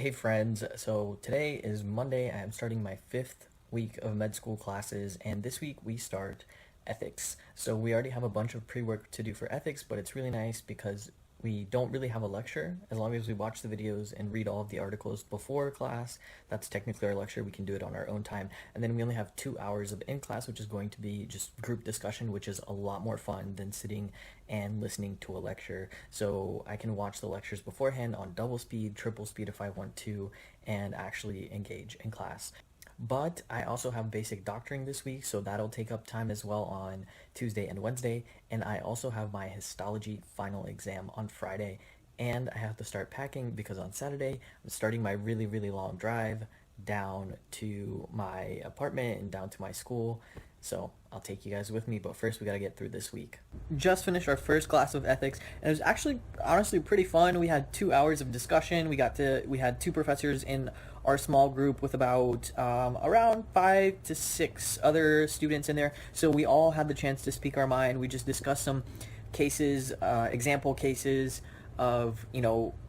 Hey friends, so today is Monday. I am starting my 5th week of med school classes, and this week we start ethics. So we already have a bunch of pre-work to do for ethics, but it's really nice because we don't really have a lecture. As long as we watch the videos and read all of the articles before class, that's technically our lecture. We can do it on our own time. And then we only have 2 hours of in-class, which is going to be just group discussion, which is a lot more fun than sitting and listening to a lecture. So I can watch the lectures beforehand on double speed, triple speed if I want to, and actually engage in class. But I also have basic doctoring this week, so that'll take up time as well on Tuesday and Wednesday. And I also have my histology final exam on Friday. And I have to start packing because on Saturday, I'm starting my really, really long drive down to my apartment and down to my school. So I'll take you guys with me, but first we gotta get through this week. Just finished our first class of ethics, and it was actually honestly pretty fun. We had 2 hours of discussion. We had two professors in our small group with about around 5 to 6 other students in there. So we all had the chance to speak our mind. We just discussed some cases, example cases of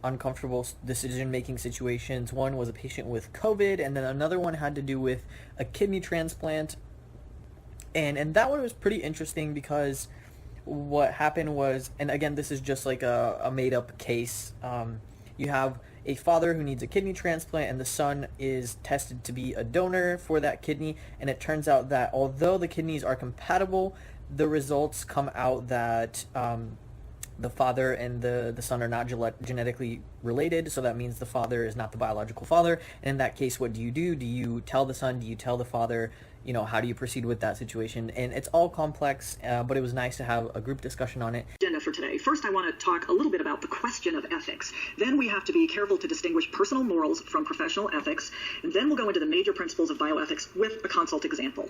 uncomfortable decision-making situations. One was a patient with COVID, and then another one had to do with a kidney transplant. And that one was pretty interesting because what happened was, and again, this is just like a made-up case. You have a father who needs a kidney transplant, and the son is tested to be a donor for that kidney, and it turns out that although the kidneys are compatible, the results come out that the father and the son are not genetically related, so that means the father is not the biological father. And in that case, what do you do? Do you tell the son? Do you tell the father? How do you proceed with that situation? And it's all complex, but it was nice to have a group discussion on it. Agenda for today. First, I want to talk a little bit about the question of ethics. Then we have to be careful to distinguish personal morals from professional ethics. And then we'll go into the major principles of bioethics with a consult example.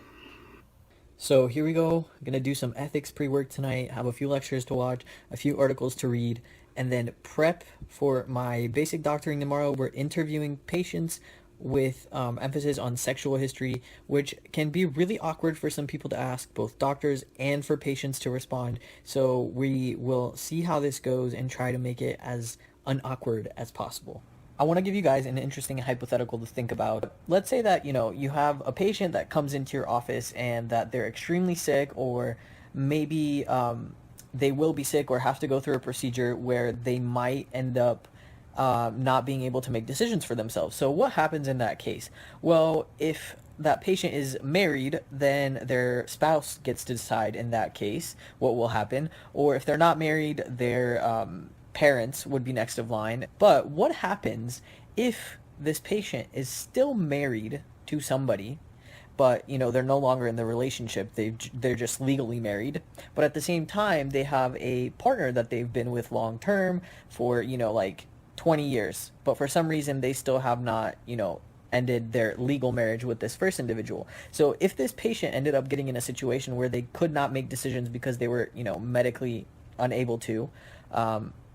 So here we go. I'm going to do some ethics pre-work tonight, have a few lectures to watch, a few articles to read, and then prep for my basic doctoring tomorrow. We're interviewing patients with emphasis on sexual history, which can be really awkward for some people to ask, both doctors and for patients to respond. So we will see how this goes and try to make it as unawkward as possible. I want to give you guys an interesting hypothetical to think about. Let's say that, you have a patient that comes into your office and that they're extremely sick, or maybe they will be sick or have to go through a procedure where they might end up not being able to make decisions for themselves. So what happens in that case? Well, if that patient is married, then their spouse gets to decide in that case what will happen. Or if they're not married, their parents would be next of line. But what happens if this patient is still married to somebody, but they're no longer in the relationship, they're just legally married, but at the same time they have a partner that they've been with long term for like 20 years, but for some reason they still have not ended their legal marriage with this first individual. So if this patient ended up getting in a situation where they could not make decisions because they were medically unable to,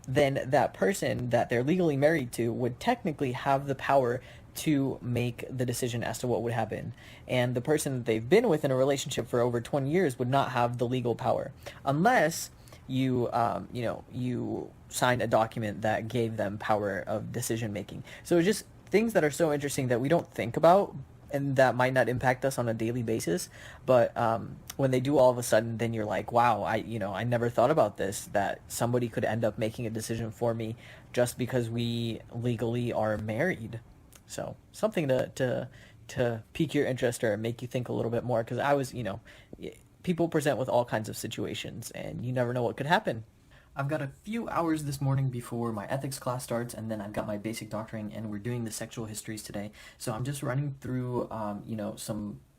then that person that they're legally married to would technically have the power to make the decision as to what would happen. And the person that they've been with in a relationship for over 20 years would not have the legal power, unless you signed a document that gave them power of decision making. So it's just things that are so interesting that we don't think about, and that might not impact us on a daily basis, but when they do all of a sudden, then you're like, wow, I never thought about this, that somebody could end up making a decision for me just because we legally are married. So something to pique your interest or make you think a little bit more, because I was, people present with all kinds of situations and you never know what could happen. I've got a few hours this morning before my ethics class starts, and then I've got my basic doctoring, and we're doing the sexual histories today. So I'm just running through,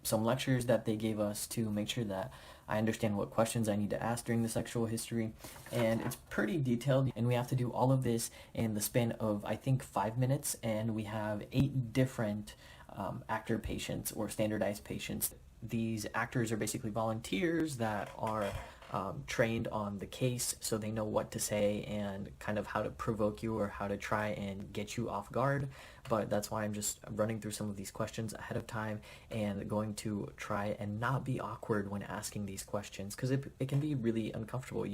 some lectures that they gave us to make sure that I understand what questions I need to ask during the sexual history. And it's pretty detailed, and we have to do all of this in the span of, I think, 5 minutes, and we have 8 different actor patients or standardized patients. These actors are basically volunteers that are trained on the case, so they know what to say and kind of how to provoke you or how to try and get you off guard. But that's why I'm just running through some of these questions ahead of time and going to try and not be awkward when asking these questions, because it can be really uncomfortable,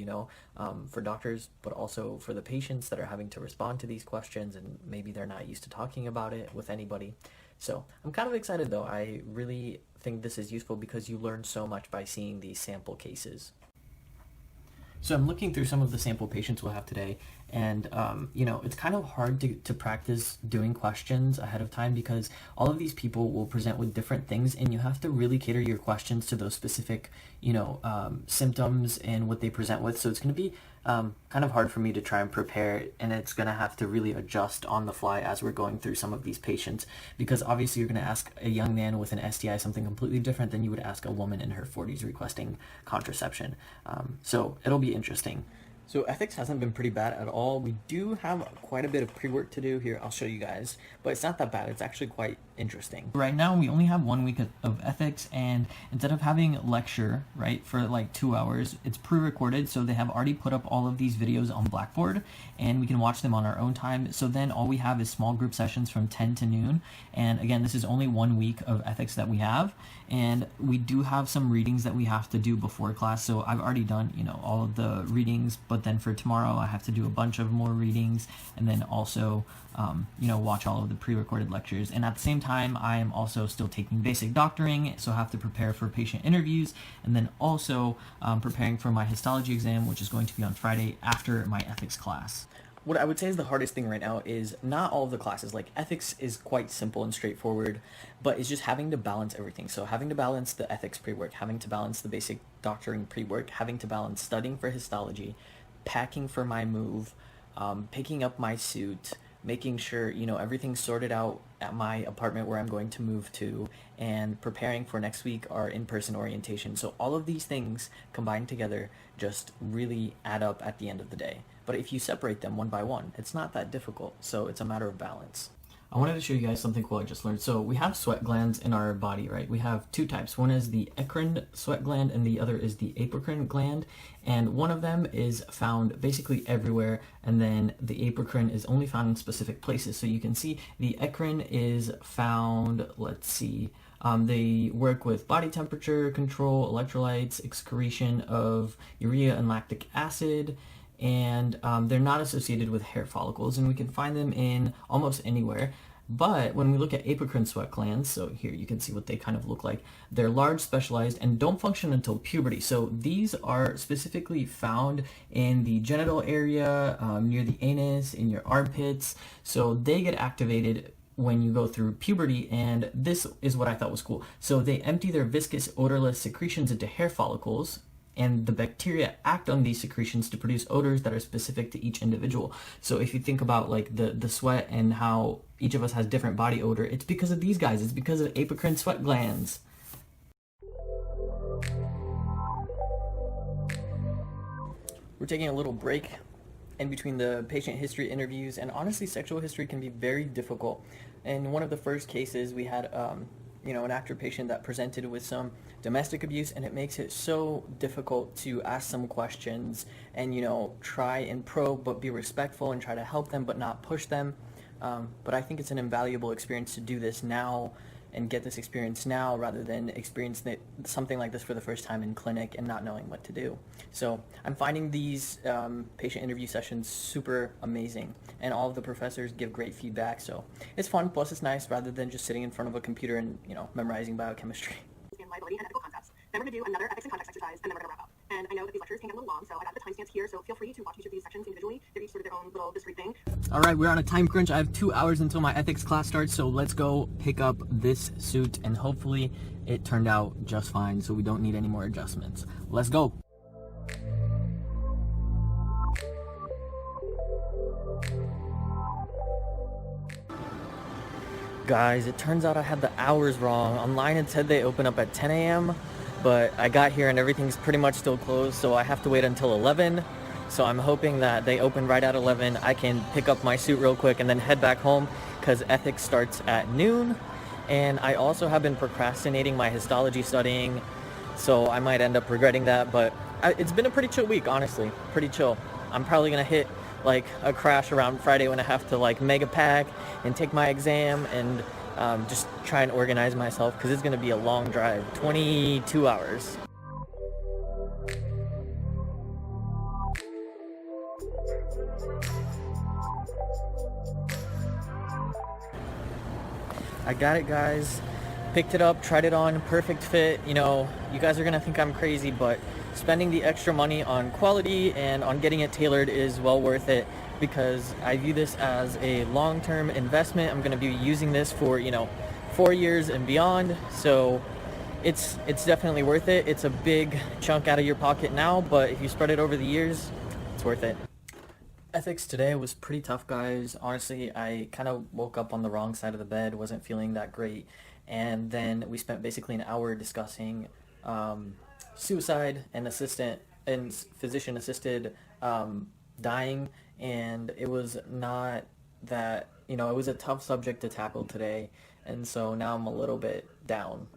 for doctors, but also for the patients that are having to respond to these questions, and maybe they're not used to talking about it with anybody. So I'm kind of excited though. I really think this is useful because you learn so much by seeing these sample cases. So I'm looking through some of the sample patients we'll have today, and it's kind of hard to practice doing questions ahead of time because all of these people will present with different things, and you have to really cater your questions to those specific, symptoms and what they present with. So it's going to be kind of hard for me to try and prepare, and it's going to have to really adjust on the fly as we're going through some of these patients, because obviously you're going to ask a young man with an STI something completely different than you would ask a woman in her 40s requesting contraception. So it'll be interesting. So ethics hasn't been pretty bad at all. We do have quite a bit of pre-work to do here. I'll show you guys, but it's not that bad. It's actually quite interesting. Right now, we only have 1 week of ethics, and instead of having lecture, right, for like 2 hours, it's pre-recorded, so they have already put up all of these videos on Blackboard, and we can watch them on our own time. So then all we have is small group sessions from 10 to noon, and again, this is only 1 week of ethics that we have, and we do have some readings that we have to do before class. So I've already done, all of the readings, but then for tomorrow, I have to do a bunch of more readings, and then also, watch all of the pre-recorded lectures. And at the same time, I am also still taking basic doctoring, so I have to prepare for patient interviews, and then also preparing for my histology exam, which is going to be on Friday after my ethics class. What I would say is the hardest thing right now is not all of the classes. Like ethics is quite simple and straightforward, but it's just having to balance everything. So having to balance the ethics pre-work, having to balance the basic doctoring pre-work, having to balance studying for histology, packing for my move, picking up my suit, making sure, everything's sorted out at my apartment where I'm going to move to, and preparing for next week our in-person orientation. So all of these things combined together just really add up at the end of the day. But if you separate them one by one, it's not that difficult. So it's a matter of balance. I wanted to show you guys something cool I just learned. So we have sweat glands in our body, right? We have two types. One is the eccrine sweat gland and the other is the apocrine gland. And one of them is found basically everywhere, and then the apocrine is only found in specific places. So you can see the eccrine is found, they work with body temperature control, electrolytes, excretion of urea and lactic acid, and they're not associated with hair follicles, and we can find them in almost anywhere. But when we look at apocrine sweat glands, so here you can see what they kind of look like. They're large, specialized, and don't function until puberty. So these are specifically found in the genital area, near the anus, in your armpits. So they get activated when you go through puberty, and this is what I thought was cool. So they empty their viscous, odorless secretions into hair follicles, and the bacteria act on these secretions to produce odors that are specific to each individual. So if you think about like the sweat and how each of us has different body odor, it's because of these guys. It's because of apocrine sweat glands. We're taking a little break in between the patient history interviews, and honestly, sexual history can be very difficult. In one of the first cases, we had an actor patient that presented with some domestic abuse, and it makes it so difficult to ask some questions and try and probe but be respectful and try to help them but not push them. But I think it's an invaluable experience to do this now and get this experience now rather than experience something like this for the first time in clinic and not knowing what to do. So I'm finding these patient interview sessions super amazing, and all of the professors give great feedback, so it's fun, plus it's nice rather than just sitting in front of a computer and memorizing biochemistry. And liability and ethical concepts. Then we're going to do another ethics and context exercise, and then we're going to wrap up. And I know that these lectures can get a little long, so I got the timestamps here, so feel free to watch each of these sections individually. They're each sort of their own little discrete thing. All right, we're on a time crunch. I have 2 hours until my ethics class starts, so let's go pick up this suit, and hopefully it turned out just fine, so we don't need any more adjustments. Let's go. Guys, it turns out I had the hours wrong. Online it said they open up at 10 a.m., but I got here and everything's pretty much still closed, so I have to wait until 11. So I'm hoping that they open right at 11. I can pick up my suit real quick and then head back home because ethics starts at noon. And I also have been procrastinating my histology studying, so I might end up regretting that, but it's been a pretty chill week, honestly. Pretty chill. I'm probably gonna hit like a crash around Friday when I have to like mega pack and take my exam and just try and organize myself because it's gonna be a long drive, 22 hours. I got it, guys. Picked it up, tried it on, perfect fit. You know, you guys are gonna think I'm crazy, but spending the extra money on quality and on getting it tailored is well worth it because I view this as a long-term investment. I'm gonna be using this for, 4 years and beyond. So it's definitely worth it. It's a big chunk out of your pocket now, but if you spread it over the years, it's worth it. Ethics today was pretty tough, guys. Honestly, I kind of woke up on the wrong side of the bed, wasn't feeling that great. And then we spent basically an hour discussing suicide and physician-assisted dying. And it was not that, it was a tough subject to tackle today. And so now I'm a little bit down.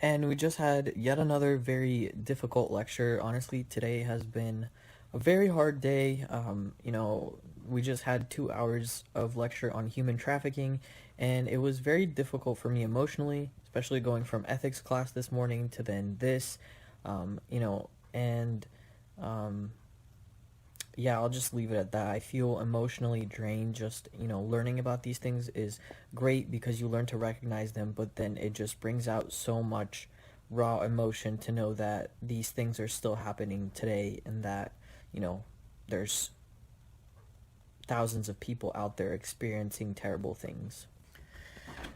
And we just had yet another very difficult lecture. Honestly, today has been a very hard day. We just had 2 hours of lecture on human trafficking, and it was very difficult for me emotionally, especially going from ethics class this morning to then this, I'll just leave it at that. I feel emotionally drained. Just, learning about these things is great because you learn to recognize them, but then it just brings out so much raw emotion to know that these things are still happening today and that there's thousands of people out there experiencing terrible things.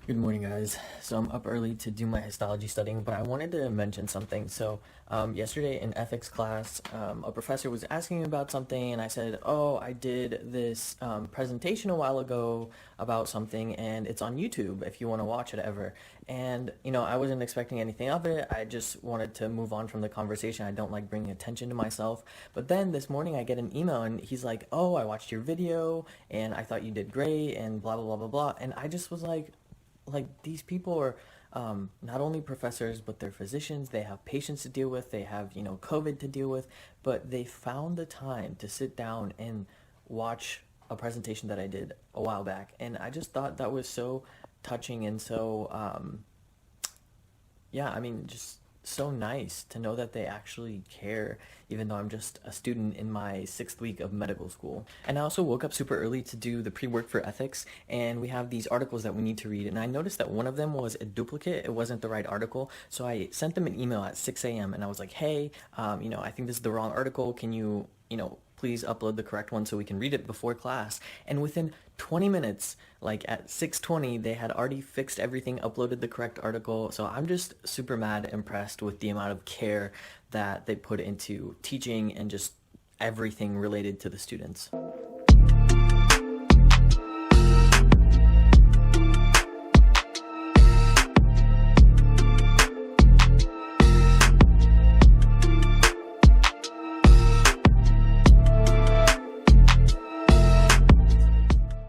Good morning, guys. So I'm up early to do my histology studying, but I wanted to mention something. So yesterday in ethics class, a professor was asking me about something, and I said, I did this presentation a while ago about something, and it's on YouTube if you want to watch it ever. And, I wasn't expecting anything of it. I just wanted to move on from the conversation. I don't like bringing attention to myself. But then this morning I get an email, and he's like, I watched your video, and I thought you did great, and blah, blah, blah, blah, blah. And I just was like, these people are not only professors, but they're physicians. They have patients to deal with. They have, COVID to deal with. But they found the time to sit down and watch a presentation that I did a while back. And I just thought that was so touching and so, just so nice to know that they actually care, even though I'm just a student in my 6th week of medical school. And I also woke up super early to do the pre-work for ethics, and we have these articles that we need to read, and I noticed that one of them was a duplicate. It wasn't the right article, so I sent them an email at 6 a.m. and I was like, hey, I think this is the wrong article. Can you, please upload the correct one so we can read it before class? And within 20 minutes, like at 6:20, they had already fixed everything, uploaded the correct article. So I'm just super impressed with the amount of care that they put into teaching and just everything related to the students.